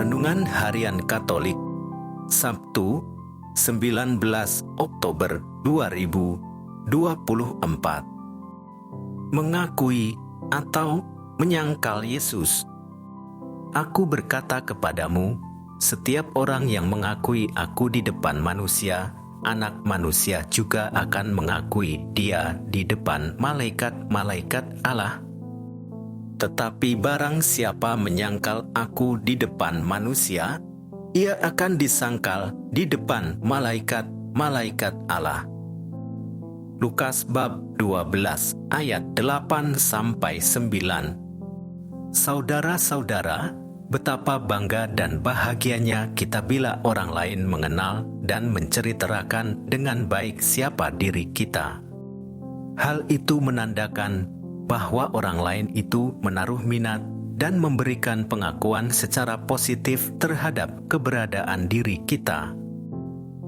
Renungan Harian Katolik, Sabtu, 19 Oktober 2024. Mengakui atau menyangkal Yesus. Aku berkata kepadamu, setiap orang yang mengakui aku di depan manusia, Anak Manusia juga akan mengakui dia di depan malaikat-malaikat Allah. Tetapi barang siapa menyangkal aku di depan manusia, ia akan disangkal di depan malaikat-malaikat Allah. Lukas bab 12 ayat 8-9. Saudara-saudara, betapa bangga dan bahagianya kita bila orang lain mengenal dan menceritakan dengan baik siapa diri kita. Hal itu menandakan bahwa orang lain itu menaruh minat dan memberikan pengakuan secara positif terhadap keberadaan diri kita.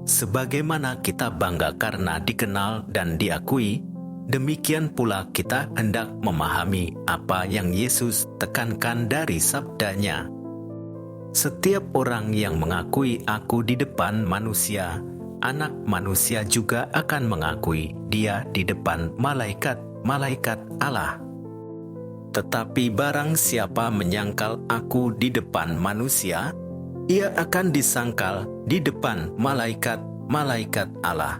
Sebagaimana kita bangga karena dikenal dan diakui, demikian pula kita hendak memahami apa yang Yesus tekankan dari sabdanya. Setiap orang yang mengakui aku di depan manusia, Anak Manusia juga akan mengakui dia di depan malaikat Allah. Tetapi barang siapa menyangkal aku di depan manusia, ia akan disangkal di depan malaikat-malaikat Allah.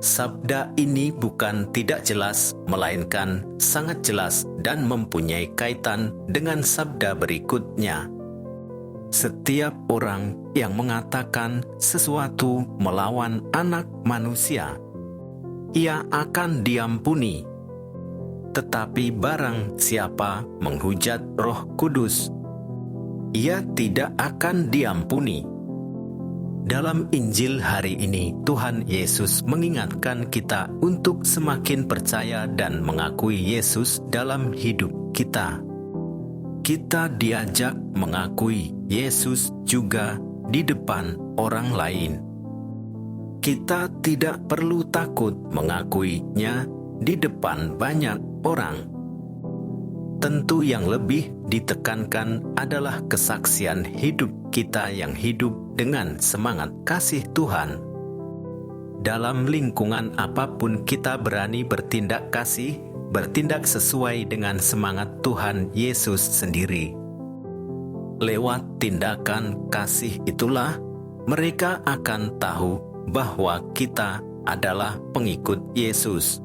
Sabda ini bukan tidak jelas, melainkan sangat jelas dan mempunyai kaitan dengan sabda berikutnya. Setiap orang yang mengatakan sesuatu melawan Anak Manusia, ia akan diampuni. Tetapi barang siapa menghujat Roh Kudus, ia tidak akan diampuni. Dalam Injil hari ini, Tuhan Yesus mengingatkan kita untuk semakin percaya dan mengakui Yesus dalam hidup kita. Kita diajak mengakui Yesus juga di depan orang lain. Kita tidak perlu takut mengakuinya di depan banyak orang. Tentu yang lebih ditekankan adalah kesaksian hidup kita yang hidup dengan semangat kasih Tuhan. Dalam lingkungan apapun kita berani bertindak kasih, bertindak sesuai dengan semangat Tuhan Yesus sendiri. Lewat tindakan kasih itulah mereka akan tahu bahwa kita adalah pengikut Yesus.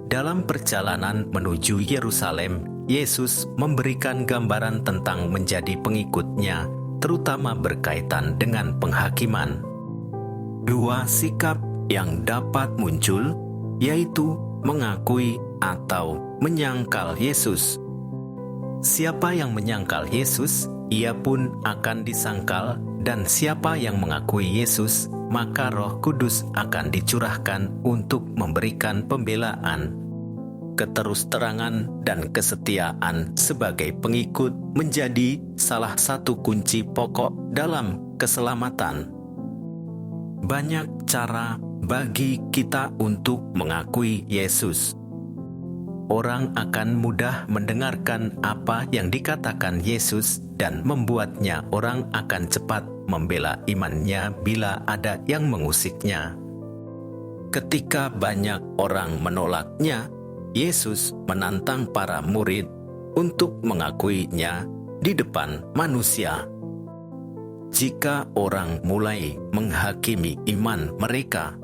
Dalam perjalanan menuju Yerusalem, Yesus memberikan gambaran tentang menjadi pengikutnya, terutama berkaitan dengan penghakiman. Dua sikap yang dapat muncul, yaitu mengakui atau menyangkal Yesus. Siapa yang menyangkal Yesus, ia pun akan disangkal, dan siapa yang mengakui Yesus, maka Roh Kudus akan dicurahkan untuk memberikan pembelaan. Keterus-terangan dan kesetiaan sebagai pengikut menjadi salah satu kunci pokok dalam keselamatan. Banyak cara bagi kita untuk mengakui Yesus. Orang akan mudah mendengarkan apa yang dikatakan Yesus dan membuatnya orang akan cepat membela imannya bila ada yang mengusiknya. Ketika banyak orang menolaknya, Yesus menantang para murid untuk mengakuinya di depan manusia. Jika orang mulai menghakimi iman mereka,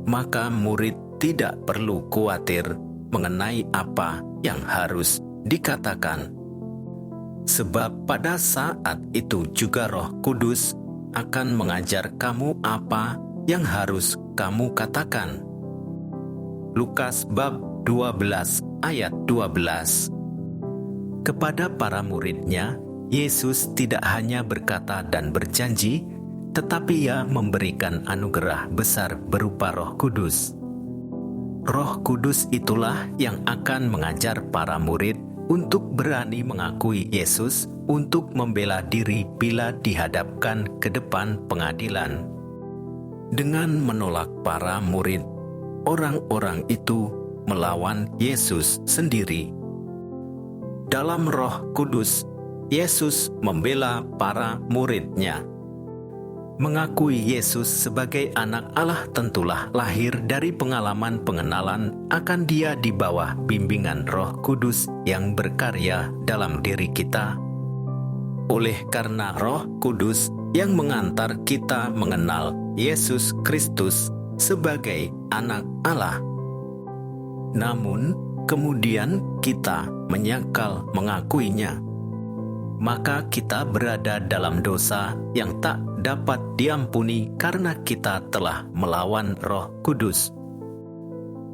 maka murid tidak perlu khawatir mengenai apa yang harus dikatakan. Sebab pada saat itu juga Roh Kudus akan mengajar kamu apa yang harus kamu katakan. Lukas bab 12 ayat 12. Kepada para muridnya, Yesus tidak hanya berkata dan berjanji, tetapi ia memberikan anugerah besar berupa Roh Kudus. Roh Kudus itulah yang akan mengajar para murid untuk berani mengakui Yesus untuk membela diri bila dihadapkan ke depan pengadilan. Dengan menolak para murid, orang-orang itu melawan Yesus sendiri. Dalam Roh Kudus, Yesus membela para murid-Nya. Mengakui Yesus sebagai anak Allah tentulah lahir dari pengalaman pengenalan akan Dia di bawah bimbingan Roh Kudus yang berkarya dalam diri kita. Oleh karena Roh Kudus yang mengantar kita mengenal Yesus Kristus sebagai anak Allah. Namun, kemudian kita menyangkal mengakuinya. Maka kita berada dalam dosa yang tak dapat diampuni karena kita telah melawan Roh Kudus.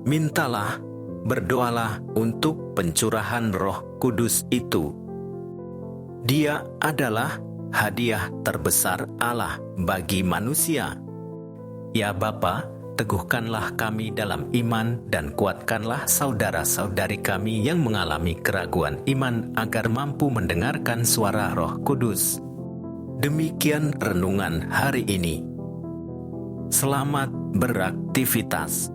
Mintalah, berdoalah untuk pencurahan Roh Kudus itu. Dia adalah hadiah terbesar Allah bagi manusia. Ya Bapa, teguhkanlah kami dalam iman dan kuatkanlah saudara-saudari kami yang mengalami keraguan iman agar mampu mendengarkan suara Roh Kudus. Demikian renungan hari ini. Selamat beraktivitas.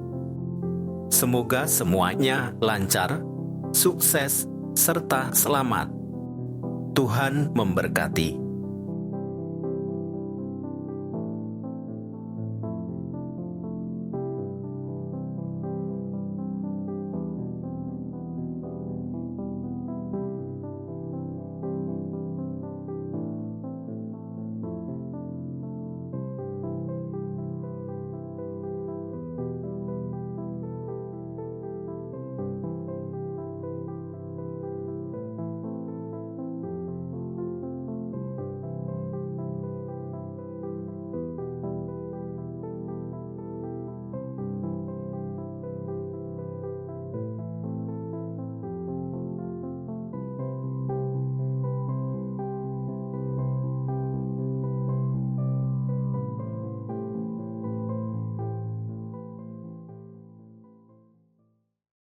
Semoga semuanya lancar, sukses, serta selamat. Tuhan memberkati.